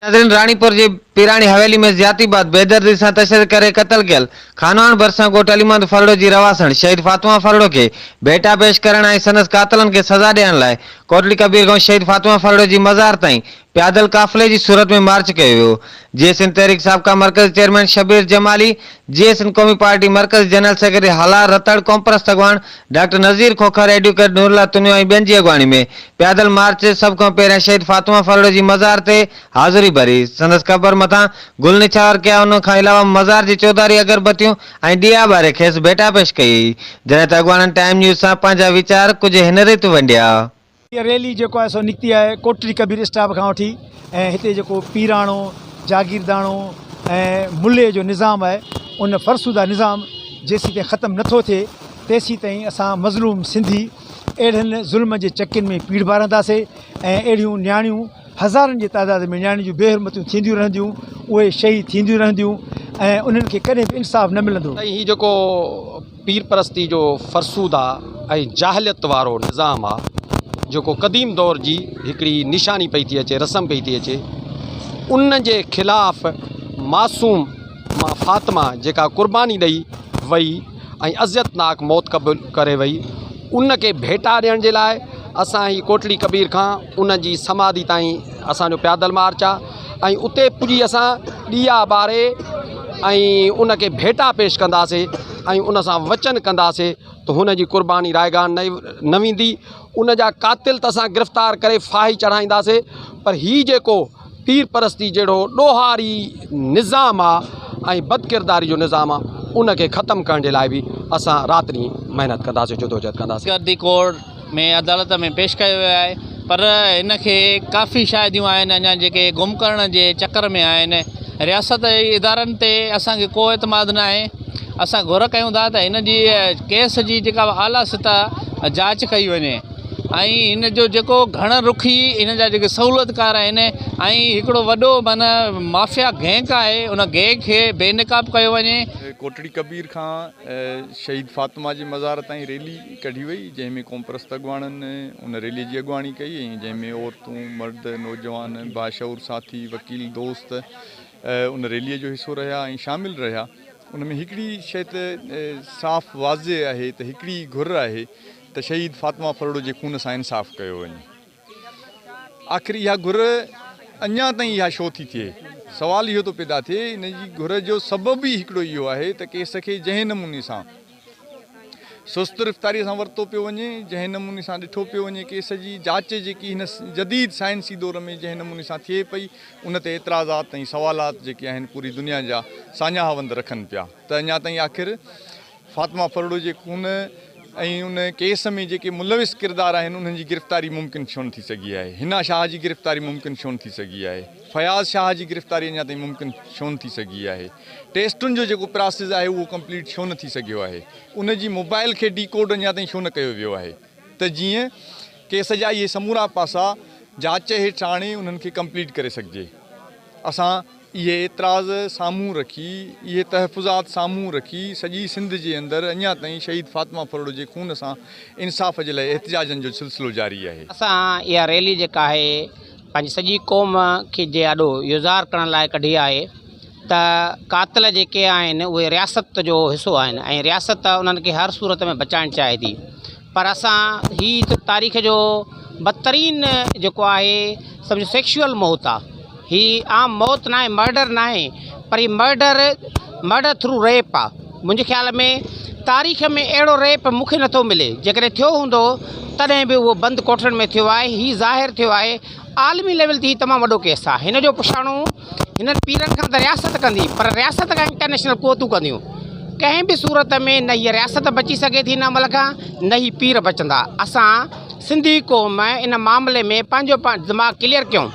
नाज़रीन, रानीपुर जी पीरानी हवेली में ज्याती बाद बेदर्दी से तशद्दुद करे कत्ल कयल खानवान भरिसां ॻोठ अलीमंद फरड़ो जी रवासण शहीद फातिमा फरड़ो के भेटा पेश करण ऐं संदसि कातलनि खे सज़ा ॾियण लाइ कोटली कबीर खां शहीद फातिमा फरड़ो जी मज़ार ताईं पैदल काफ़िले जी सूरत में मार्च कयो वियो। जीएसएन तहरीक साबिक़ा मर्कज़ी चेयरमैन शबीर जमाली, जीएसएन क़ौमी पार्टी मर्कज़ी जनरल सेक्रेटरी हलार रतड़, कॉम्प्रेस अॻवान डॉक्टर नज़ीर खोखर, एडवोकेट नूरुल्लाह तुनियो ऐं ॿियनि जी अॻवानी में पैदल मार्च सभ खां पहिरियां शहीद फातिमा फरड़ो जी मज़ार ते हाज़िरी भरी संदसि क़बर मथां गुल निछावर कया। उन खां अलावा मज़ार जी चौधारी अगरबत्तियूं ऐं ॾिया ॿारे खेसि भेटा पेश कई, जॾहिं त अॻवाननि टाइम न्यूज़ सां पंहिंजा वीचार कुझु हिन रीति वंडिया। ये रैली जो है सो निकती है कोटली कबीर स्टाफ का वठी ऐं हिते जो पीराणो जागीरदाणो ऐं मुल्ले जो निज़ाम है उन फरसूदा निज़ाम जेसी ताईं ख़त्म नथो थिए तेसी ताईं असां मज़लूम सिंधी अहिड़नि ज़ुल्म जे चकिन में पीड़ बारंदासीं ऐं अहिड़ियूं नियाणियूं हज़ारनि जी तादाद में नियाणियूं जो बेहरमतियूं थींदियूं रहंदियूं उहे शहीद थींदियूं रहंदियूं ऐं उन्हनि खे कॾहिं बि इंसाफ़ न मिलंदो। ही जेको पीर परस्ती जो फरसूदा ऐं जाहलियत वारो निज़ाम आहे जो कदीम दौर जी हिकिड़ी निशानी पई थी अचे, रस्म पई थी अचे, उन जे ख़िलाफ़ मासूम मां फातिमा जेका क़ुर्बानी ॾेई वई ऐं अज़ियतनाक मौत क़बूल करे वई, उन खे भेटा ॾियण जे लाइ असां ही कोटली कबीर खां उन जी समाधि ताईं असांजो पैदल मार्च आहे ऐं उते पुॼी असां ॾिया ॿारे ऐं उन खे भेटा पेश कंदासीं ऐं उन सां वचन कंदासीं त हुन जी क़ुर्बानी रायगान न वेंदी। उन जा कातिल त असां गिरफ़्तार करे फाही चढ़ाईंदासीं, पर हीउ जेको पीर परस्ती जहिड़ो ॾोहारी निज़ाम आहे ऐं बदकिरदारी जो निज़ाम आहे उन खे ख़तमु करण जे लाइ बि असां राति ॾींहुं महिनत कंदासीं, जदोजहद कंदासीं। गर्दी कोर्ट में अदालत में पेश कयो वियो आहे, पर इन खे काफ़ी शायदियूं आहिनि अञा जेके गुम करण जे चकर में आहिनि। रियासत जे इदारनि ते असांखे को एतमाद न आहे। असां घुर कयूं था त हिन जी केस जी जेका आला सतह जांच कई वञे ऐं हिन जो जेको घण रुखी हिन जा जेके सहूलियतकार आहिनि ऐं हिकिड़ो वॾो माना माफ़िया गैंग आहे उन गैंग खे बेनकाब कयो वञे। कोटड़ी कबीर खां शहीद फातिमा जी मज़ार ताईं रैली कढी वई, जंहिंमें कॉम्प्रेस अॻवाननि उन रैली जी अॻवानी कई ऐं जंहिंमें औरतूं मर्द नौजवान बाशऊर साथी वकील दोस्त उन रैलीअ जो हिसो रहिया ऐं शामिलु रहिया। उन में हिकिड़ी शइ त साफ़ वाज़े आहे त हिकिड़ी घुर आहे त शहीद फातिमा फरड़ो जे खून सां इंसाफ़ कयो वञे। आख़िर इहा घुर अञा ताईं इहा छो थी थिए, सवाल इहो थो पैदा थिए। इन जी घुर जो सबबु ई हिकिड़ो इहो आहे त केस खे जंहिं नमूने सां सुस्त गिरफ़्तारीअ सां वरितो पियो वञे, जंहिं नमूने सां ॾिठो पियो वञे केस जी जांच जेकी हिन जदीद साइंसी दौर में जंहिं नमूने सां थिए पई, उन ते एतिराज़ात ऐं सवालात जेके आहिनि पूरी दुनिया जा साञाहवंद रखनि पिया त अञा ताईं आख़िर फातिमा फरड़ो जे खून ऐं उन केस में जेके मुलविस किरदार आहिनि उन्हनि जी गिरफ़्तारी मुमकिन छो न थी सघी आहे, हिना शाह जी गिरफ़्तारी मुमकिन छो न थी सघी आहे, फयाज़ शाह जी गिरफ़्तारी अञा ताईं मुमकिन छो न थी सघी आहे, टेस्टुनि जो जेको प्रोसेस आहे उहो कंप्लीट छो न थी सघियो आहे, उन जी मोबाइल खे डीकोड अञा ताईं छो न कयो वियो आहे त जीअं केस जा इहे समूरा पासा जांच हेठि आणे उन्हनि खे कंप्लीट करे सघिजे। असां इहे एतिराज़ साम्हूं रखी, इहे तहफ़ुज़ात साम्हूं रखी सॼी सिंध जे अंदरि अञा ताईं शहीद फातिमा फरड़ो जे खून सां इंसाफ़ जे लाइ एहतिजाजनि जो सिलसिलो जारी आहे। असां इहा रैली जेका आहे पंहिंजी सॼी क़ौम खे जे ॾाढो युज़ार करण लाइ कढी आहे त कातिल जेके आहिनि उहे रियासत जो हिसो आहिनि ऐं रियासत उन्हनि खे हर सूरत में बचाइणु चाहे थी, पर असां हीअ तारीख़ जो बदतरीन जेको आहे सम्झो सेक्शुअल मौत आहे। ही आम मौत ना है, मर्डर ना है, पर ही मर्डर थ्रू रेप आहे। मुंहिंजे ख़्याल में तारीख़ में अहिड़ो रेप मूंखे नथो मिले, जेकॾहिं थियो हूंदो तॾहिं बि उहो बंदि कोठरनि में थियो आहे। ही ज़ाहिर थियो आहे आलमी लेवल ते ही तमामु वॾो केस आहे। हिन जो पुछाणो हिननि पीरनि खां त रियासत कंदी, पर रियासत खां इंटरनेशनल क़ुवतूं कंदियूं। कंहिं बि सूरत में न हीअ रियासत बची सघे थी हिन अमल खां, न ही पीर बचंदा। असां सिंधी क़ौम इन मामले में पंहिंजो दिमाग़ क्लियर कयूं।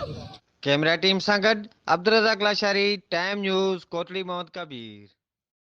कैमरा टीम सां गॾु अब्दुल रज़ाक लाशारी, टाइम न्यूज़, कोटली मोहम्मद कबीर।